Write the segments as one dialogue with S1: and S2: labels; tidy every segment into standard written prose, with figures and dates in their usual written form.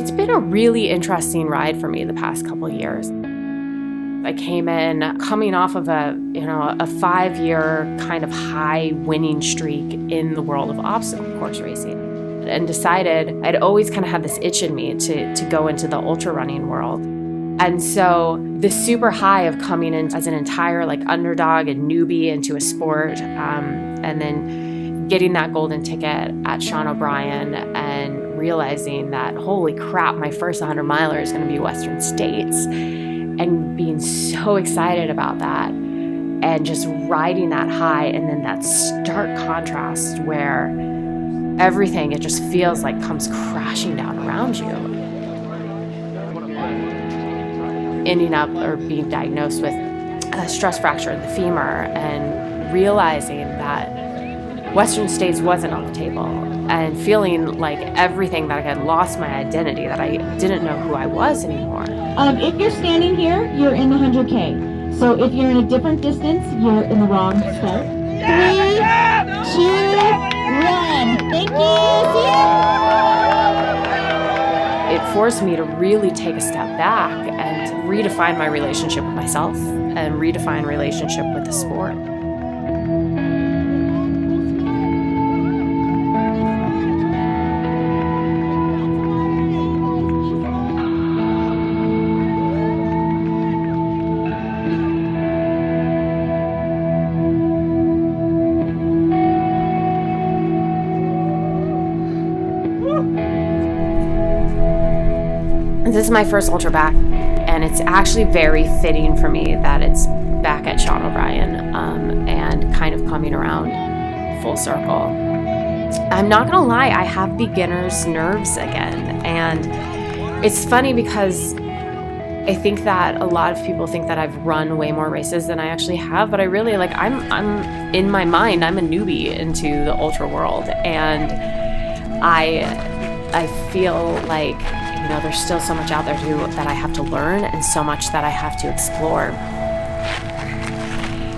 S1: It's been a really interesting ride for me the past couple of years. I came in coming off of a 5-year kind of high winning streak in the world of obstacle course racing, and decided I'd always kind of had this itch in me to go into the ultra running world. And so the super high of coming in as an entire underdog and newbie into a sport, and then getting that golden ticket at Sean O'Brien and realizing that, holy crap, my first 100 miler is going to be Western States, and being so excited about that and just riding that high, and then that stark contrast where everything, it just feels like comes crashing down around you. Ending up or being diagnosed with a stress fracture in the femur and realizing that Western States wasn't on the table, and feeling like everything that I had lost my identity, that I didn't know who I was anymore.
S2: If you're standing here, you're in the 100K. So if you're in a different distance, you're in the wrong start. 3, 2, 1. Thank you. See you.
S1: It forced me to really take a step back and redefine my relationship with myself and redefine relationship with the sport. This is my first ultra back, and it's actually very fitting for me that it's back at Sean O'Brien, and kind of coming around full circle. I'm not gonna lie, I have beginner's nerves again, and it's funny because I think that a lot of people think that I've run way more races than I actually have, but I really, I'm in my mind, I'm a newbie into the ultra world, and I feel like there's still so much out there that I have to learn, and so much that I have to explore.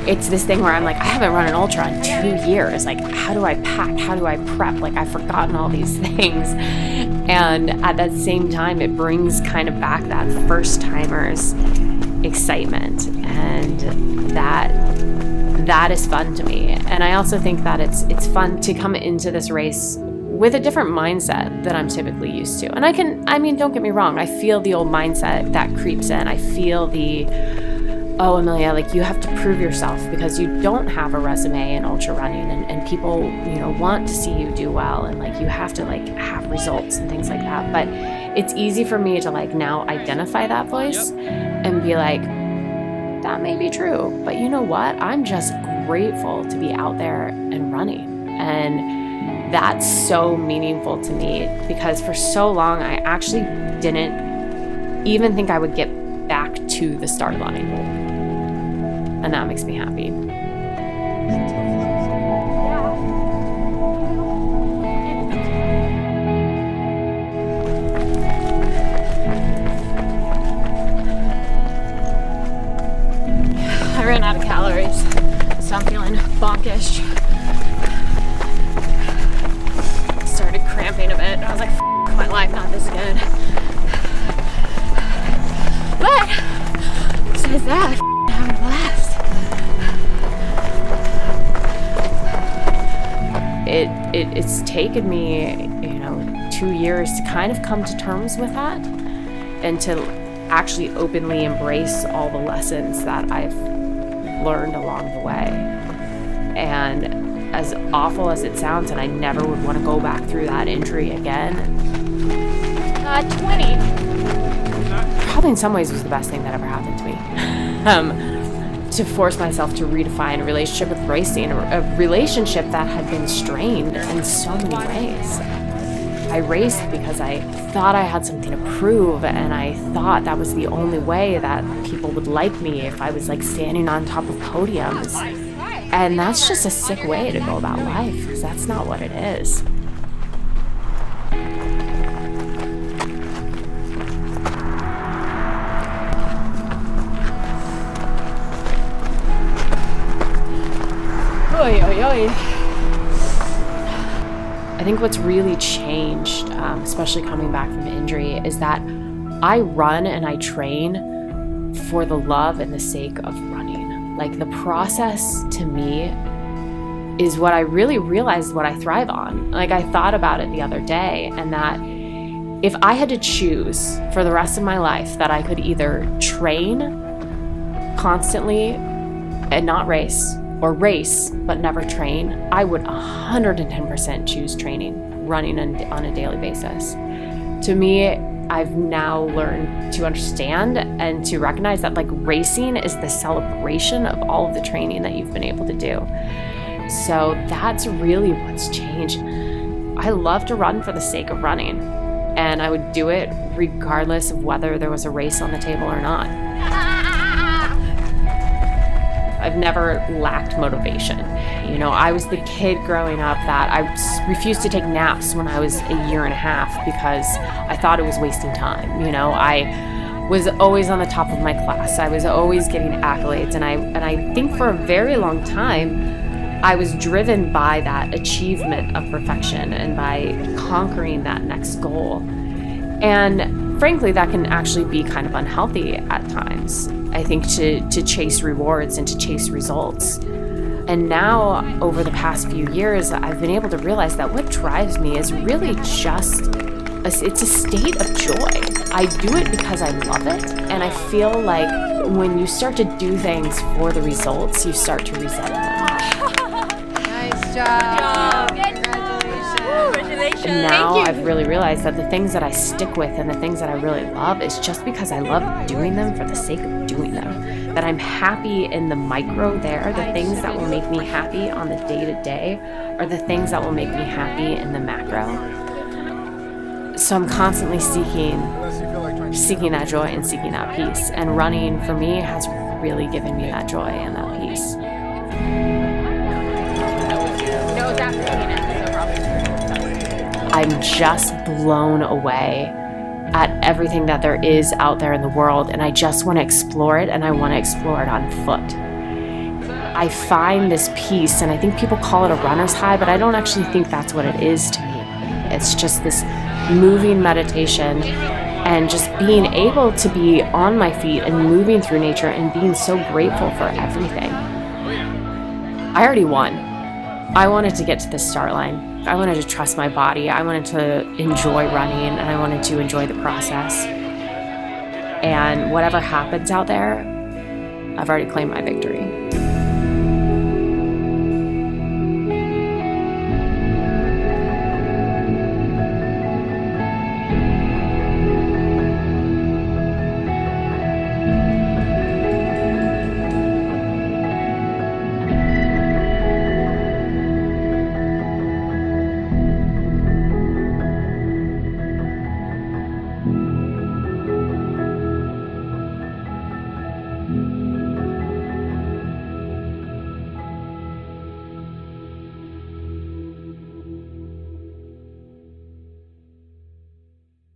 S1: It's this thing where I'm like, I haven't run an ultra in 2 years. How do I pack? How do I prep? I've forgotten all these things. And at that same time, it brings kind of back that first timer's excitement. And that is fun to me. And I also think that it's fun to come into this race with a different mindset than I'm typically used to. And don't get me wrong, I feel the old mindset that creeps in. I feel oh, Amelia, you have to prove yourself because you don't have a resume in ultra running, and people, want to see you do well, and you have to have results and things like that. But it's easy for me to now identify that voice and be that may be true, but you know what? I'm just grateful to be out there and running. And that's so meaningful to me, because for so long I actually didn't even think I would get back to the start line. And that makes me happy. I ran out of calories, so I'm feeling bonkish. Started cramping a bit. I was like, my life, not this good. But besides that, having a blast. It's taken me, 2 years to kind of come to terms with that, and to actually openly embrace all the lessons that I've learned along the way. And as awful as it sounds, and I never would want to go back through that injury again, 20. Probably in some ways was the best thing that ever happened to me. To force myself to redefine a relationship with racing, a relationship that had been strained in so many ways. I raced because I thought I had something to prove, and I thought that was the only way that people would like me, if I was standing on top of podiums. And that's just a sick way to go about life, because that's not what it is. Oy, oy, oy. I I think what's really changed, especially coming back from injury, is that I run and I train for the love and the sake of running. Like, the process to me is what I really realized what I thrive on. Like, I thought about it the other day, and that if I had to choose for the rest of my life that I could either train constantly and not race, or race but never train, I would 110% choose training, running on a daily basis. To me, I've now learned to understand and to recognize that, like, racing is the celebration of all of the training that you've been able to do. So that's really what's changed. I love to run for the sake of running, and I would do it regardless of whether there was a race on the table or not. I've never lacked motivation. You know, I was the kid growing up that I refused to take naps when I was a year and a half because I thought it was wasting time. You know, I was always on the top of my class. I was always getting accolades, and I think for a very long time I was driven by that achievement of perfection and by conquering that next goal. And frankly, that can actually be kind of unhealthy at times, I think, to chase rewards and to chase results. And now, over the past few years, I've been able to realize that what drives me is really just, it's a state of joy. I do it because I love it, and I feel like when you start to do things for the results, you start to resent them.
S3: Nice job.
S1: And now I've really realized that the things that I stick with and the things that I really love is just because I love doing them for the sake of doing them. That I'm happy in the micro there. The things that will make me happy on the day-to-day are the things that will make me happy in the macro. So I'm constantly seeking that joy and seeking that peace. And running, for me, has really given me that joy and that peace. I'm just blown away at everything that there is out there in the world, and I just want to explore it, and I want to explore it on foot. I find this peace, and I think people call it a runner's high, but I don't actually think that's what it is to me. It's just this moving meditation and just being able to be on my feet and moving through nature and being so grateful for everything. I already won. I wanted to get to the start line. I wanted to trust my body. I wanted to enjoy running, and I wanted to enjoy the process. And whatever happens out there, I've already claimed my victory.